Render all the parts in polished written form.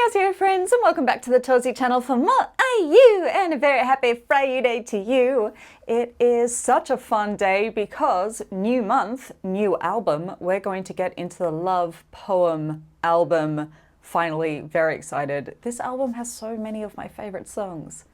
Annyeonghaseyo friends, and welcome back to the Torsie channel for more IU, and a very happy Friday to you. It is such a fun day because new month, new album. We're going to get into the love poem album. Finally, very excited. This album has so many of my favorite songs,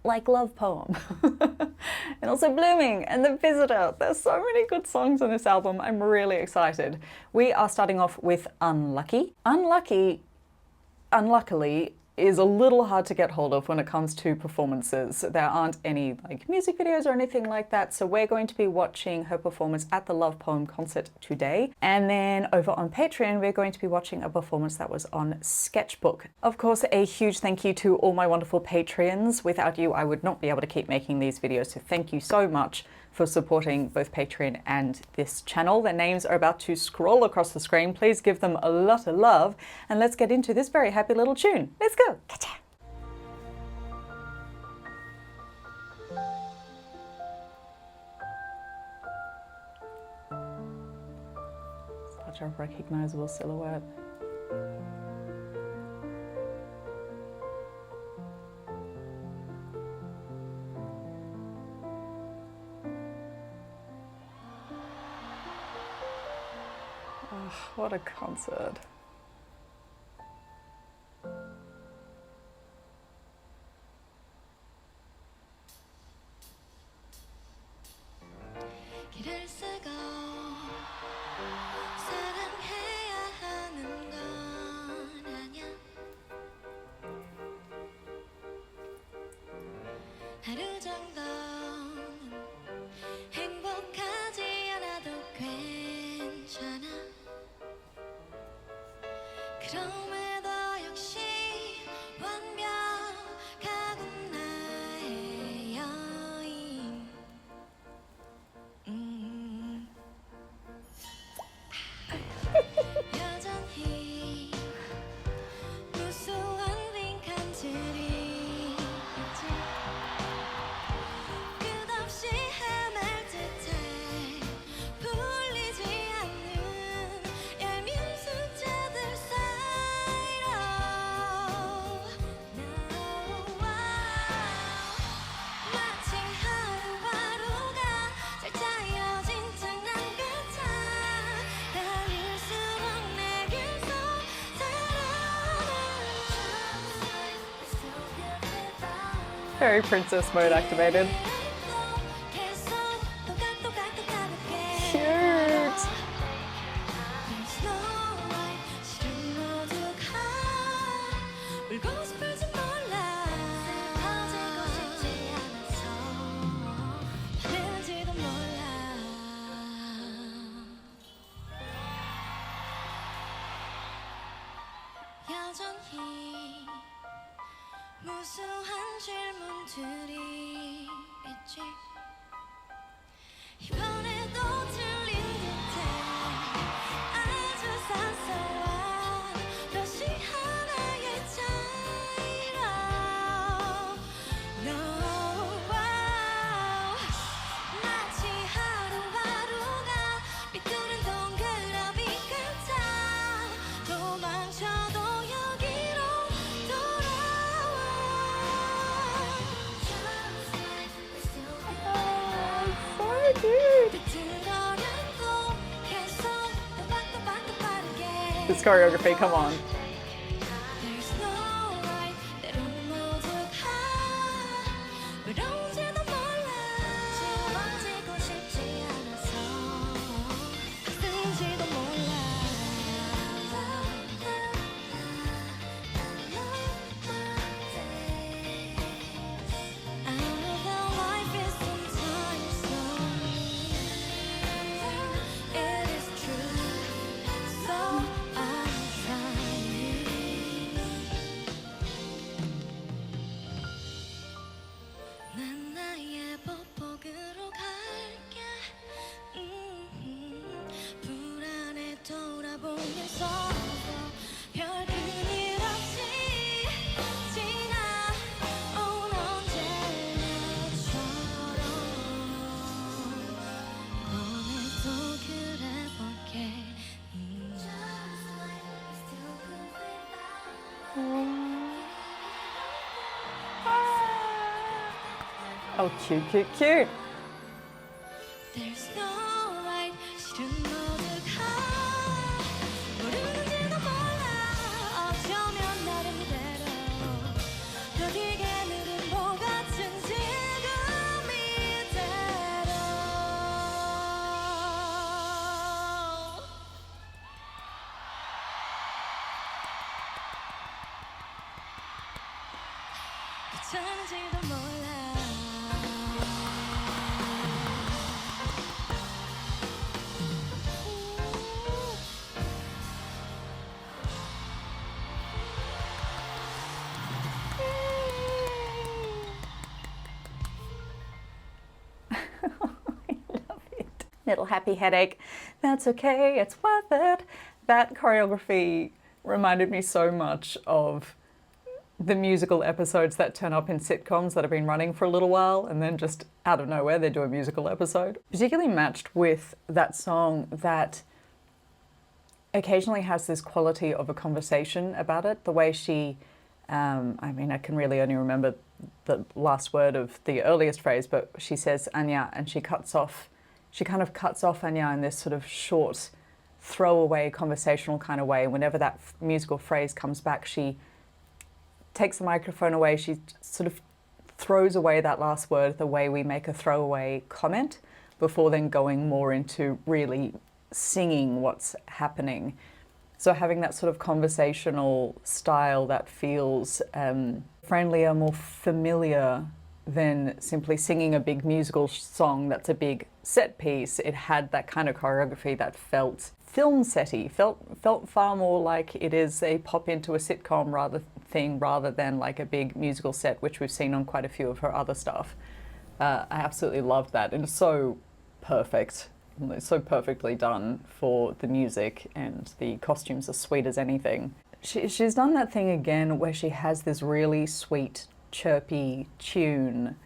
like Love Poem and also Blooming and The Visitor. There's so many good songs on this album. I'm really excited. We are starting off with Unlucky. Unluckily, is a little hard to get hold of when it comes to performances. There aren't any like music videos or anything like that, so we're going to be watching her performance at the Love Poem concert today. And then over on Patreon, we're going to be watching a performance that was on Sketchbook. Of course, a huge thank you to all my wonderful Patreons. Without you, I would not be able to keep making these videos, so thank you so much for supporting both Patreon and this channel. Their names are about to scroll across the screen. Please give them a lot of love, and let's get into this very happy little tune. Let's go! Catcha! Such a recognizable silhouette. What a concert. 그럼에도 역시 완벽하군 나의 여인. 여전히 무수한 빈칸들이 있지. 끝없이 헤맬 듯해 풀리지 않는 얄미운 숫자들 사이로 마치 하루하루가 잘 짜여진 장난같아. 달릴수록 내게서 살아나. Very princess mode activated. 계속 똑같다가게. Cute! Snow White 실은 모두가 울고 싶을지 몰라. 슬퍼지고 싶지 않아서 화내는지도 몰라. 여전히 무수한 질문들이 있지. 이번에도 틀린 듯해. 아주 사소한 표시 하나의 차이로 No wow. 마치 하루하루가 삐뚤은 동그라미 같아. 도망쳐도 여기로 돌아와. So cute! 비틀어려도 계속 또박또박 빠르게. This choreography, come on. There's no right. 때론 모두가 외로운지도 몰라. 지워지고 싶지 않아서 가슴인지도 몰라. I know that life is sometimes lonely. It is true. So I'm trying. Oh, cute, cute, cute. There's no right 실은 모두가 모르는지도 몰라 어쩌면 나름대로 더 길게 누른 보 같은 지금 이대로 괜찮은지도 몰라 Little happy headache. That's okay, it's worth it. That choreography reminded me so much of the musical episodes that turn up in sitcoms that have been running for a little while and then just out of nowhere they do a musical episode. Particularly matched with that song that occasionally has this quality of a conversation about it. The way she, I can really only remember the last word of the earliest phrase, but she says Anya and she kind of cuts off Anya in this sort of short, throwaway, conversational kind of way. Whenever that musical phrase comes back, she takes the microphone away, she sort of throws away that last word the way we make a throwaway comment before then going more into really singing what's happening. So having that sort of conversational style that feels friendlier, more familiar than simply singing a big musical song that's a big set piece. It had that kind of choreography that felt film setty, felt far more like it is a pop into a sitcom rather than like a big musical set, which we've seen on quite a few of her other stuff. I absolutely loved that, and it's so perfect. It's so perfectly done for the music, and the costumes are sweet as anything. She's done that thing again where she has this really sweet, chirpy tune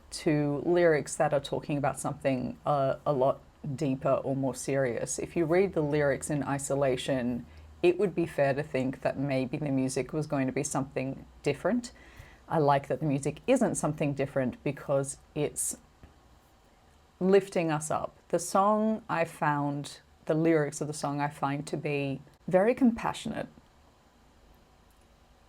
to lyrics that are talking about something a lot deeper or more serious. If you read the lyrics in isolation, it would be fair to think that maybe the music was going to be something different. I like that the music isn't something different because it's lifting us up. The lyrics of the song I find to be very compassionate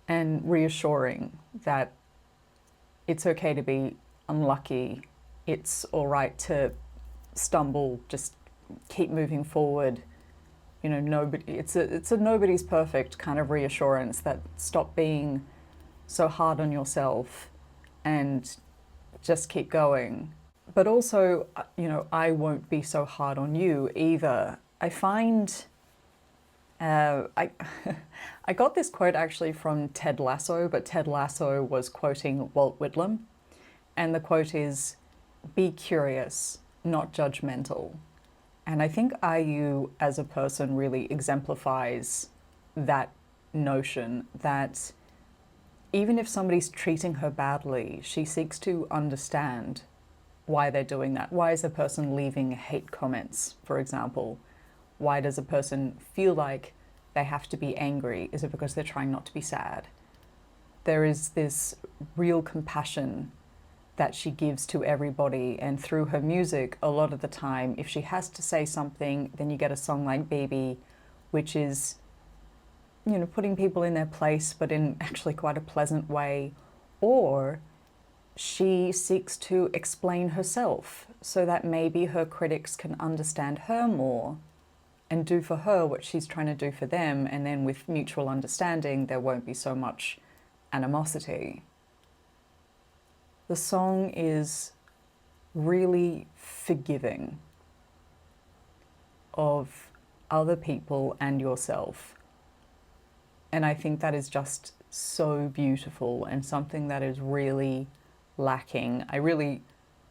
and reassuring that it's okay to be unlucky, it's all right to stumble, just keep moving forward. You know, it's a nobody's perfect kind of reassurance that stop being so hard on yourself and just keep going. But also, you know, I won't be so hard on you either. I find, I got this quote actually from Ted Lasso, but Ted Lasso was quoting Walt Whitlam. And the quote is, "Be curious, not judgmental." And I think IU as a person really exemplifies that notion that even if somebody's treating her badly, she seeks to understand why they're doing that. Why is a person leaving hate comments, for example? Why does a person feel like they have to be angry? Is it because they're trying not to be sad? There is this real compassion that she gives to everybody, and through her music, a lot of the time, if she has to say something, then you get a song like Baby, which is, you know, putting people in their place, but in actually quite a pleasant way. Or she seeks to explain herself so that maybe her critics can understand her more and do for her what she's trying to do for them, and then with mutual understanding, there won't be so much animosity. The song is really forgiving of other people and yourself. And I think that is just so beautiful and something that is really lacking. I really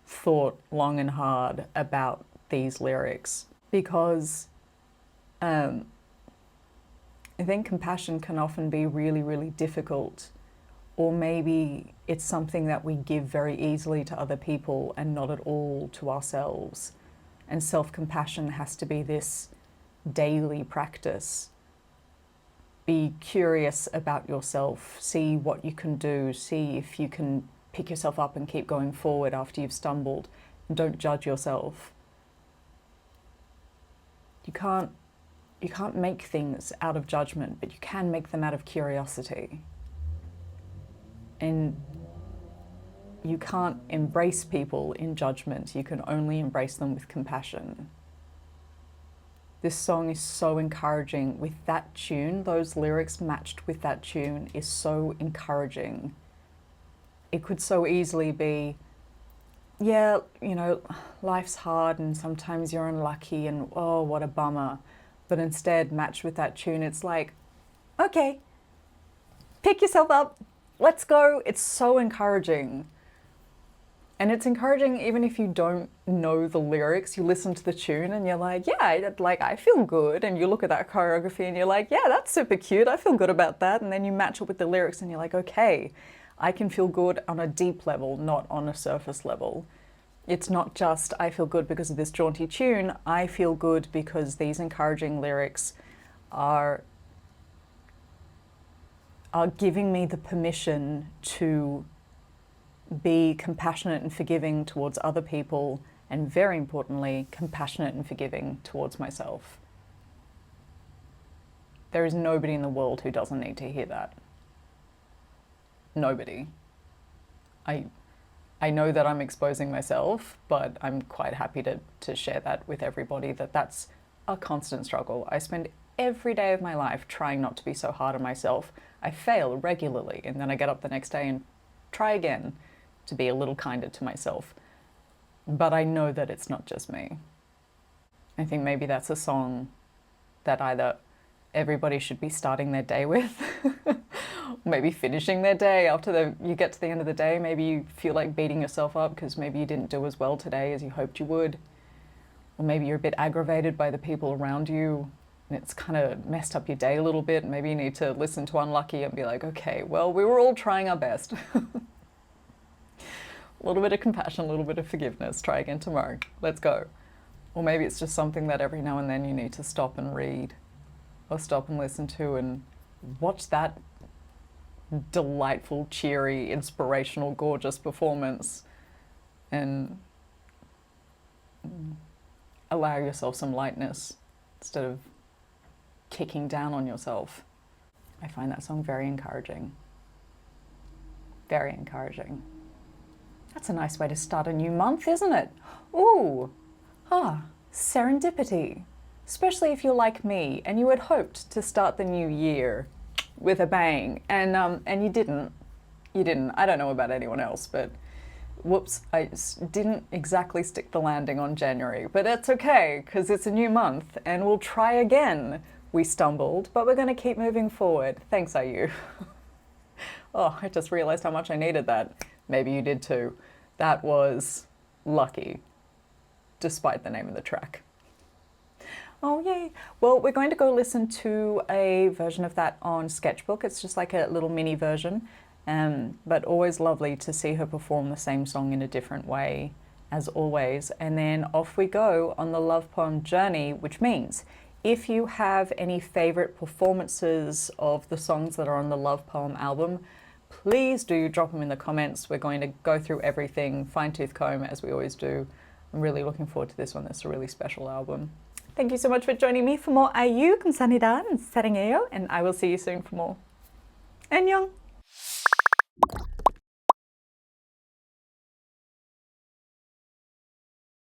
thought long and hard about these lyrics because I think compassion can often be really, really difficult. Or maybe it's something that we give very easily to other people and not at all to ourselves. And self-compassion has to be this daily practice. Be curious about yourself, see what you can do, see if you can pick yourself up and keep going forward after you've stumbled, and don't judge yourself. You can't make things out of judgment, but you can make them out of curiosity. And you can't embrace people in judgment. You can only embrace them with compassion. This song is so encouraging with that tune. Those lyrics matched with that tune is so encouraging. It could so easily be, yeah, you know, life's hard and sometimes you're unlucky and oh, what a bummer. But instead, matched with that tune, it's like, okay, pick yourself up, let's go. It's so encouraging. And it's encouraging even if you don't know the lyrics. You listen to the tune and you're like, yeah, like I feel good. And you look at that choreography and you're like, yeah, that's super cute. I feel good about that. And then you match it with the lyrics and you're like, okay, I can feel good on a deep level, not on a surface level. It's not just I feel good because of this jaunty tune. I feel good because these encouraging lyrics are giving me the permission to be compassionate and forgiving towards other people, and very importantly, compassionate and forgiving towards myself. There is nobody in the world who doesn't need to hear that. Nobody. I know that I'm exposing myself, but I'm quite happy to share that with everybody, that's a constant struggle. I spend every day of my life trying not to be so hard on myself. I fail regularly, and then I get up the next day and try again to be a little kinder to myself. But I know that it's not just me. I think maybe that's a song that either everybody should be starting their day with, maybe finishing their day after you get to the end of the day. Maybe you feel like beating yourself up because maybe you didn't do as well today as you hoped you would. Or maybe you're a bit aggravated by the people around you and it's kind of messed up your day a little bit. Maybe you need to listen to Unlucky and be like, okay, well, we were all trying our best. A little bit of compassion, a little bit of forgiveness. Try again tomorrow. Let's go. Or maybe it's just something that every now and then you need to stop and read or stop and listen to and watch that delightful, cheery, inspirational, gorgeous performance and allow yourself some lightness instead of kicking down on yourself. I find that song very encouraging. Very encouraging. That's a nice way to start a new month, isn't it? Ooh, serendipity. Especially if you're like me and you had hoped to start the new year with a bang and you didn't. You didn't. I don't know about anyone else, but whoops, I didn't exactly stick the landing on January. But that's okay, because it's a new month and we'll try again. We stumbled, but we're going to keep moving forward. Thanks, IU. Oh, I just realized how much I needed that. Maybe you did too. That was Lucky, despite the name of the track. Oh, yay. Well, we're going to go listen to a version of that on Sketchbook. It's just like a little mini version, but always lovely to see her perform the same song in a different way, as always. And then off we go on the love poem journey, which means if you have any favorite performances of the songs that are on the love poem album, please do drop them in the comments. We're going to go through everything, fine-tooth comb, as we always do. I'm really looking forward to this one. It's a really special album. Thank you so much for joining me for more IU. 감사합니다. 사랑해요. And I will see you soon for more. 안녕.